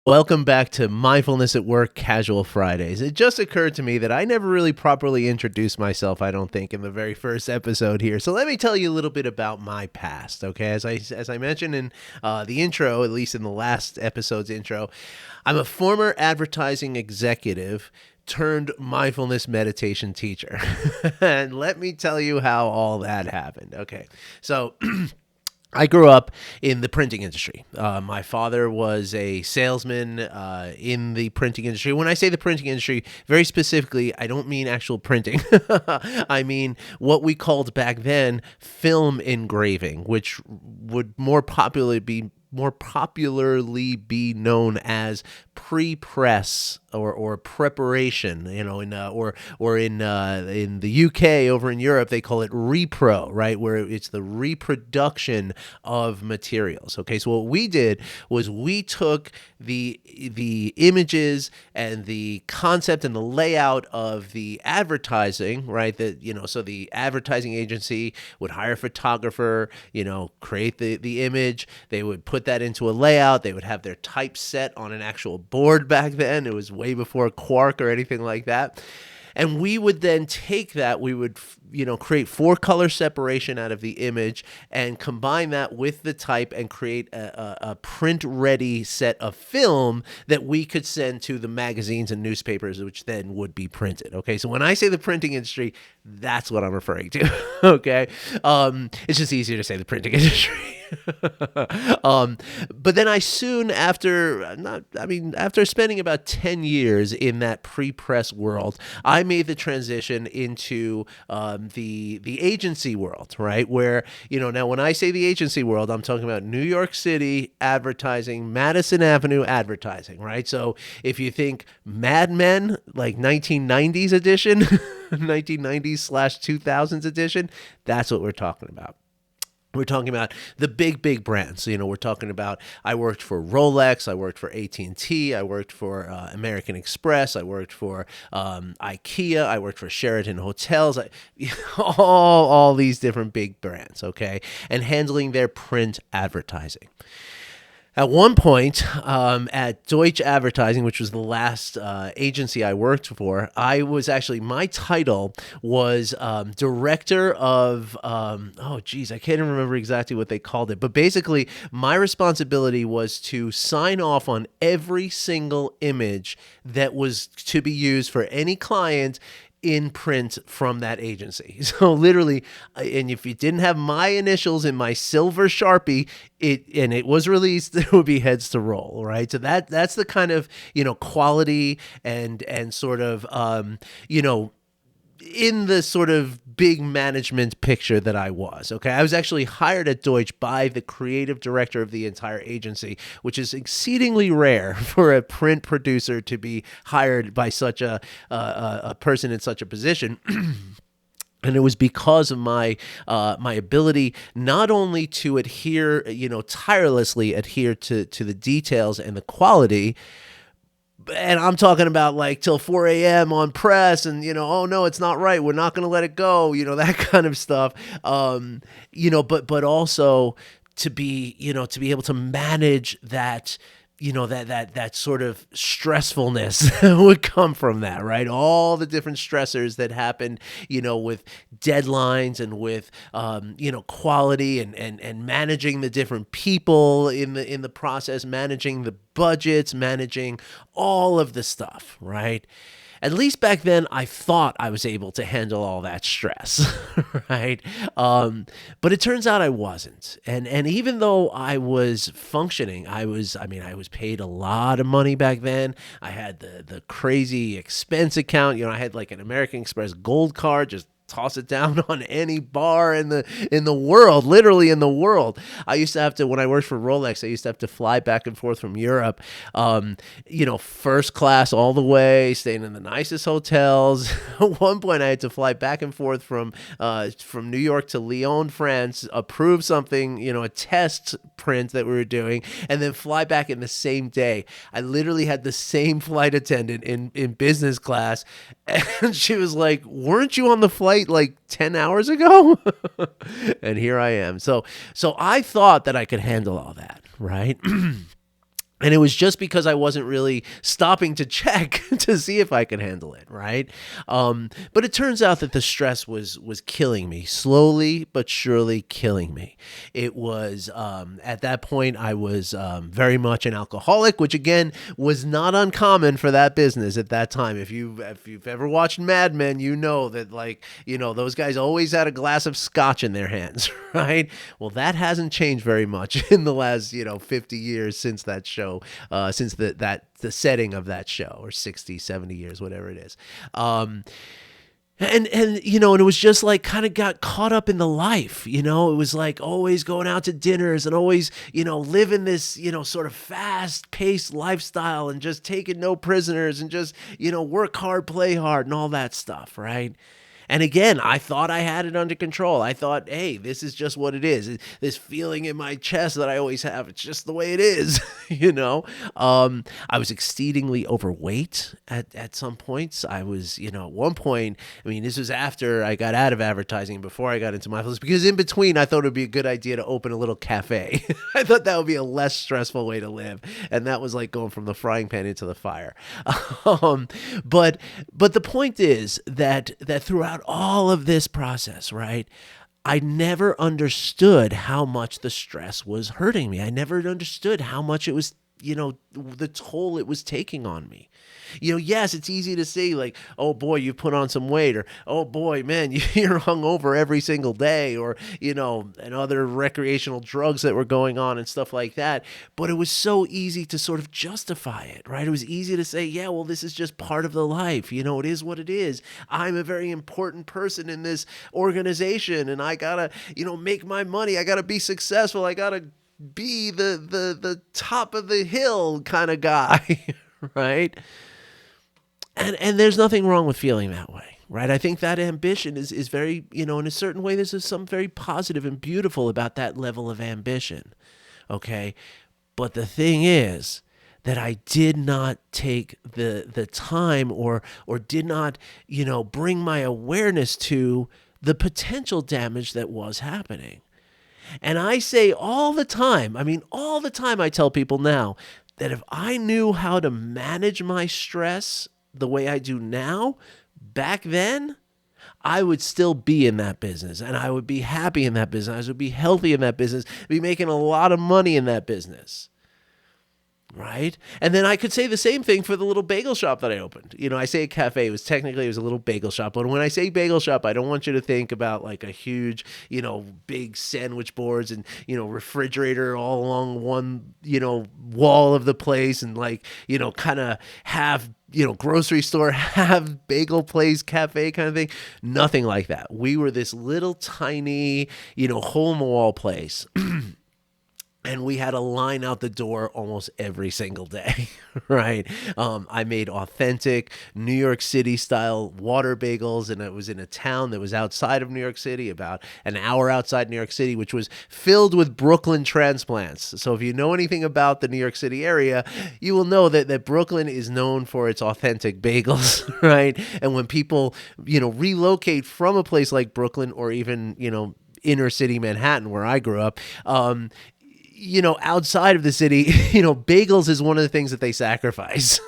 Welcome back to Mindfulness at Work Casual Fridays. It just occurred to me that I never really properly introduced myself, I don't think, in the very first episode here. So let me tell you a little bit about my past, okay? As I mentioned in the intro, at least in the last episode's intro, I'm a former advertising executive turned mindfulness meditation teacher. And let me tell you how all that happened. Okay, so I grew up in the printing industry. My father was a salesman in the printing industry. When I say the printing industry, very specifically, I don't mean actual printing. I mean what we called back then film engraving, which would more popularly be known as pre-press or preparation, in in the UK, over in Europe they call it repro, right, where it's the reproduction of materials. Okay, so what we did was we took the images and the concept and the layout of the advertising, right, so the advertising agency would hire a photographer, create the image, they would put that into a layout, they would have their type set on an actual board. Back then it was way before Quark or anything like that. And we would then take that, we would, create 4-color separation out of the image and combine that with the type and create a print-ready set of film that we could send to the magazines and newspapers, which then would be printed. Okay, so when I say the printing industry, that's what I'm referring to. Okay, it's just easier to say the printing industry. But then I soon after spending about 10 years in that pre-press world, I made the transition into the agency world, right? Where, now when I say the agency world, I'm talking about New York City advertising, Madison Avenue advertising, right? So if you think Mad Men, like 1990s edition, 1990s/2000s edition, that's what we're talking about. We're talking about the big brands. We're talking about, I worked for Rolex, I worked for AT&T, I worked for American Express, I worked for IKEA, I worked for Sheraton Hotels, all these different big brands, okay, and handling their print advertising. At one point, at Deutsch Advertising, which was the last agency I worked for, my title was director of, I can't even remember exactly what they called it, but basically my responsibility was to sign off on every single image that was to be used for any client in print from that agency. So literally, and if you didn't have my initials in my silver Sharpie, it was released, it would be heads to roll, right? So that's the kind of, quality and sort of, in the sort of big management picture that I was, okay? I was actually hired at Deutsch by the creative director of the entire agency, which is exceedingly rare for a print producer to be hired by such a person in such a position. And it was because of my ability not only to tirelessly adhere to the details and the quality, and I'm talking about like till 4 a.m. on press and, oh no, it's not right, we're not going to let it go, that kind of stuff. But also to be able to manage that, that sort of stressfulness that would come from that, right? All the different stressors that happened, with deadlines and with, quality and managing the different people in the process, managing the budgets, managing all of the stuff, right? At least back then, I thought I was able to handle all that stress, right? But it turns out I wasn't. And even though I was functioning, I was paid a lot of money back then. I had the crazy expense account. I had like an American Express Gold card, just toss it down on any bar in the world, literally in the world. I used to have to, when I worked for Rolex, I used to have to fly back and forth from Europe, first class all the way, staying in the nicest hotels. At one point, I had to fly back and forth from New York to Lyon, France, approve something, a test print that we were doing, and then fly back in the same day. I literally had the same flight attendant in business class, and she was like, "Weren't you on the flight like 10 hours ago?" And here I am. So I thought that I could handle all that, right? And it was just because I wasn't really stopping to check to see if I could handle it, right? But it turns out that the stress was killing me, slowly but surely killing me. It was, at that point, I was very much an alcoholic, which again was not uncommon for that business at that time. If you've ever watched Mad Men, you know that, like, those guys always had a glass of scotch in their hands, right? Well, that hasn't changed very much in the last 50 years since that show. Since the setting of that show, or 60, 70 years, whatever it is. And it was just like kind of got caught up in the life, it was like always going out to dinners and always, living this, sort of fast paced lifestyle and just taking no prisoners and just, work hard, play hard and all that stuff. Right. And again, I thought I had it under control. I thought, hey, this is just what it is. This feeling in my chest that I always have, it's just the way it is, I was exceedingly overweight at some points. I was, at one point, this was after I got out of advertising, before I got into mindfulness, because in between, I thought it would be a good idea to open a little cafe. I thought that would be a less stressful way to live. And that was like going from the frying pan into the fire. But the point is that throughout all of this process, right, I never understood how much the stress was hurting me. I never understood how much it was, the toll it was taking on me. Yes, it's easy to say like, oh boy, you put on some weight, or oh boy, man, you're hungover every single day, or, and other recreational drugs that were going on and stuff like that. But it was so easy to sort of justify it, right? It was easy to say, yeah, well, this is just part of the life. It is what it is. I'm a very important person in this organization, and I gotta, make my money. I gotta be successful. I gotta be the top of the hill kind of guy, right? And there's nothing wrong with feeling that way, right? I think that ambition is very, in a certain way, there's something very positive and beautiful about that level of ambition, okay? But the thing is that I did not take the time or did not, bring my awareness to the potential damage that was happening. And I say all the time I tell people now that if I knew how to manage my stress the way I do now, back then, I would still be in that business, and I would be happy in that business. I would be healthy in that business, be making a lot of money in that business. Right? And then I could say the same thing for the little bagel shop that I opened. I say a cafe. It was a little bagel shop. But when I say bagel shop, I don't want you to think about like a huge, big sandwich boards and, refrigerator all along one, wall of the place, and like, kind of have, grocery store, have bagel place, cafe kind of thing. Nothing like that. We were this little tiny, hole in the wall place. And we had a line out the door almost every single day, right? I made authentic New York City style water bagels, and it was in a town that was outside of New York City, about an hour outside New York City, which was filled with Brooklyn transplants. So if you know anything about the New York City area, you will know that Brooklyn is known for its authentic bagels, right? And when people, relocate from a place like Brooklyn, or even, inner city Manhattan, where I grew up, outside of the city, bagels is one of the things that they sacrifice,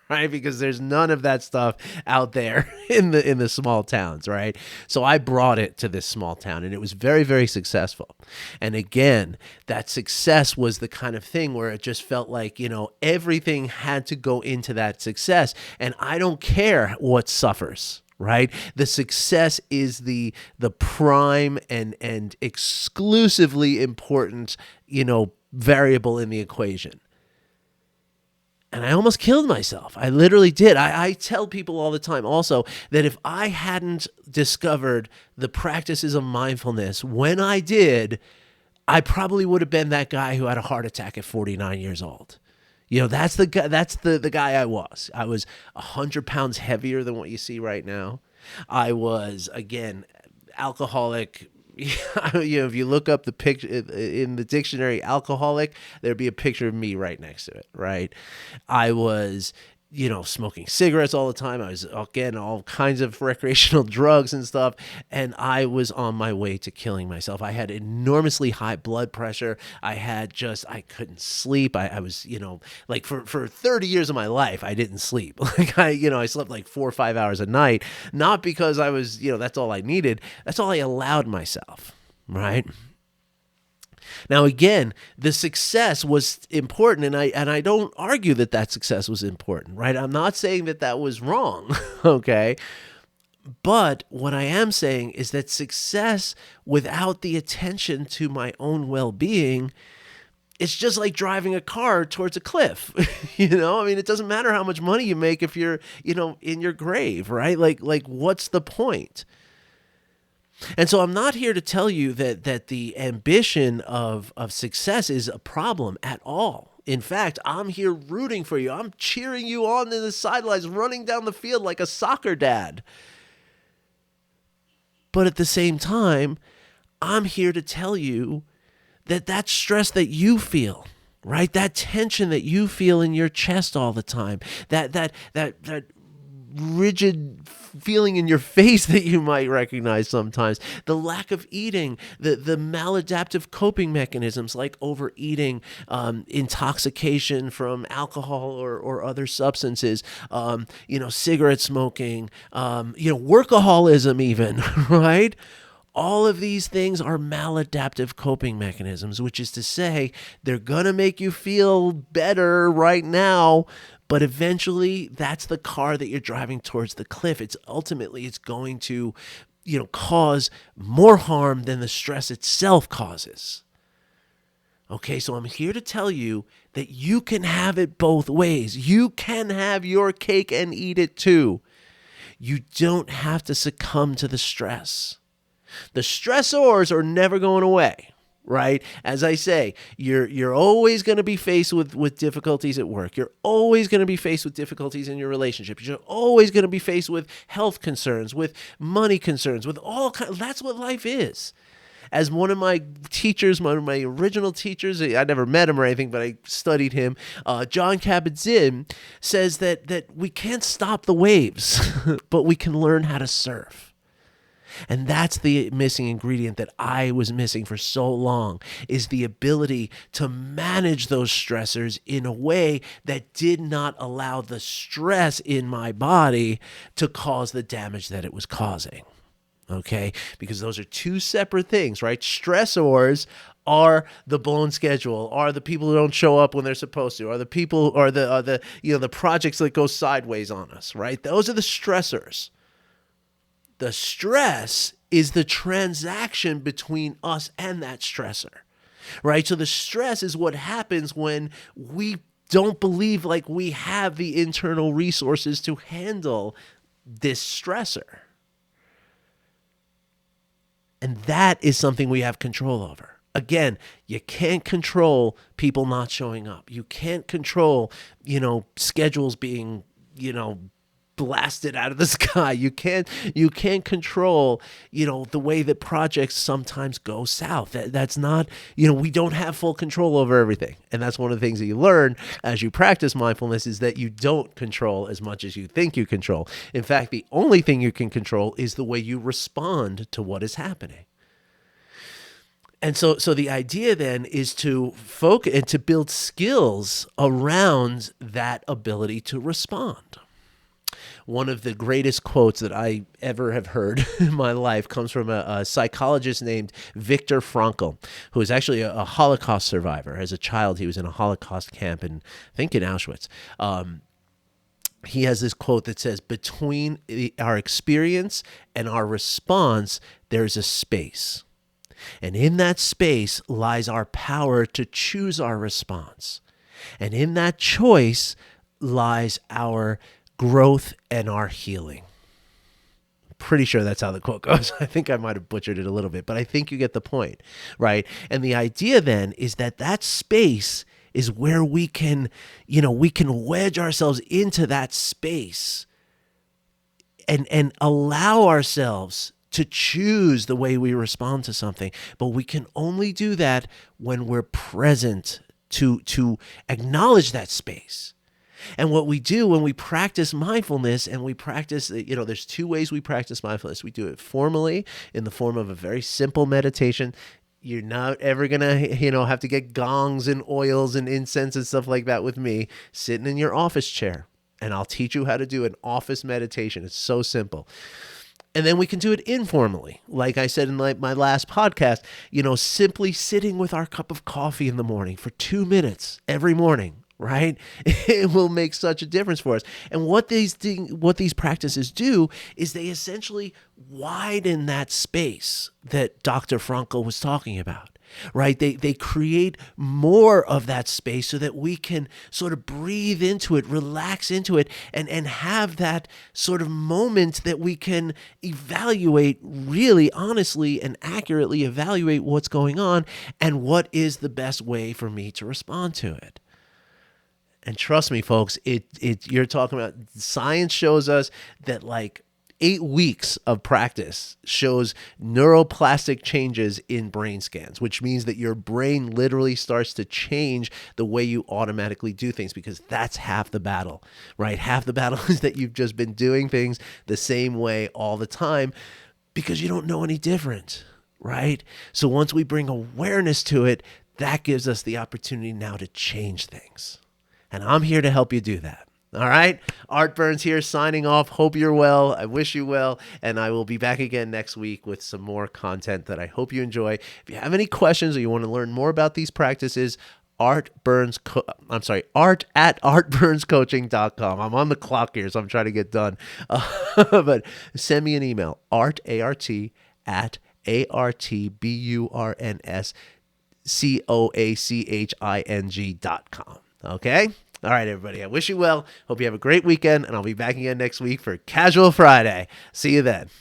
right? Because there's none of that stuff out there in the small towns, right? So I brought it to this small town, and it was very, very successful. And again, that success was the kind of thing where it just felt like, everything had to go into that success. And I don't care what suffers. Right? The success is the prime and exclusively important, variable in the equation. And I almost killed myself. I literally did. I tell people all the time also that if I hadn't discovered the practices of mindfulness when I did, I probably would have been that guy who had a heart attack at 49 years old. That's the guy. That's the guy I was. I was 100 pounds heavier than what you see right now. I was, again, alcoholic. If you look up the picture in the dictionary, alcoholic, there'd be a picture of me right next to it. Right. I was smoking cigarettes all the time. I was getting all kinds of recreational drugs and stuff. And I was on my way to killing myself. I had enormously high blood pressure. I couldn't sleep. I was, like for 30 years of my life, I didn't sleep. Like I slept like 4 or 5 hours a night, not because I was, that's all I needed. That's all I allowed myself. Right. Now, again, the success was important, and I don't argue that success was important, right? I'm not saying that was wrong, okay? But what I am saying is that success without the attention to my own well-being, it's just like driving a car towards a cliff. I mean, it doesn't matter how much money you make if you're, in your grave, right? Like what's the point? And so I'm not here to tell you that the ambition of success is a problem at all. In fact, I'm here rooting for you. I'm cheering you on in the sidelines, running down the field like a soccer dad. But at the same time, I'm here to tell you that stress that you feel, right? That tension that you feel in your chest all the time, that rigid feeling in your face that you might recognize sometimes, the lack of eating, the maladaptive coping mechanisms like overeating, intoxication from alcohol or other substances, cigarette smoking, workaholism even, right? All of these things are maladaptive coping mechanisms, which is to say they're going to make you feel better right now, but eventually that's the car that you're driving towards the cliff. It's going to, cause more harm than the stress itself causes. Okay, so I'm here to tell you that you can have it both ways. You can have your cake and eat it too. You don't have to succumb to the stress. The stressors are never going away, right? As I say, you're always going to be faced with difficulties at work. You're always going to be faced with difficulties in your relationship. You're always going to be faced with health concerns, with money concerns, with all kinds. That's what life is. As one of my original teachers, I never met him or anything, but I studied him, John Kabat-Zinn, says that we can't stop the waves, but we can learn how to surf. And that's the missing ingredient that I was missing for so long, is the ability to manage those stressors in a way that did not allow the stress in my body to cause the damage that it was causing. Okay? Because those are two separate things, right? Stressors are the blown schedule, are the people who don't show up when they're supposed to, are the people, or the projects that go sideways on us, right? Those are the stressors. The stress is the transaction between us and that stressor, right? So the stress is what happens when we don't believe like we have the internal resources to handle this stressor. And that is something we have control over. Again, you can't control people not showing up. You can't control, schedules being, blasted out of the sky. You can't control, the way that projects sometimes go south. That's not, we don't have full control over everything. And that's one of the things that you learn as you practice mindfulness, is that you don't control as much as you think you control. In fact, the only thing you can control is the way you respond to what is happening. And so the idea then is to focus and to build skills around that ability to respond. One of the greatest quotes that I ever have heard in my life comes from a psychologist named Viktor Frankl, who is actually a Holocaust survivor. As a child, he was in a Holocaust camp in Auschwitz. He has this quote that says, between our experience and our response, there's a space. And in that space lies our power to choose our response. And in that choice lies our growth and our healing. Pretty sure that's how the quote goes. I think I might have butchered it a little bit, but I think you get the point, right? And the idea then is that space is where we can wedge ourselves into that space and allow ourselves to choose the way we respond to something. But we can only do that when we're present to acknowledge that space. And what we do when we practice mindfulness, and we practice, there's two ways we practice mindfulness. We do it formally in the form of a very simple meditation. You're not ever going to, have to get gongs and oils and incense and stuff like that with me sitting in your office chair. And I'll teach you how to do an office meditation. It's so simple. And then we can do it informally. Like I said in my last podcast, simply sitting with our cup of coffee in the morning for 2 minutes every morning, right? It will make such a difference for us. And what these practices do is they essentially widen that space that Dr. Frankl was talking about. Right? They create more of that space so that we can sort of breathe into it, relax into it, and have that sort of moment that we can evaluate, really honestly and accurately evaluate what's going on and what is the best way for me to respond to it. And trust me, folks, you're talking about, science shows us that 8 weeks of practice shows neuroplastic changes in brain scans, which means that your brain literally starts to change the way you automatically do things, because that's half the battle, right? Half the battle is that you've just been doing things the same way all the time because you don't know any different, right? So once we bring awareness to it, that gives us the opportunity now to change things. And I'm here to help you do that. All right. Art Burns here, signing off. Hope you're well. I wish you well. And I will be back again next week with some more content that I hope you enjoy. If you have any questions or you want to learn more about these practices, art at artburnscoaching.com. I'm on the clock here, so I'm trying to get done. But send me an email, artburnscoaching.com. Okay? All right, everybody. I wish you well. Hope you have a great weekend, and I'll be back again next week for Casual Friday. See you then.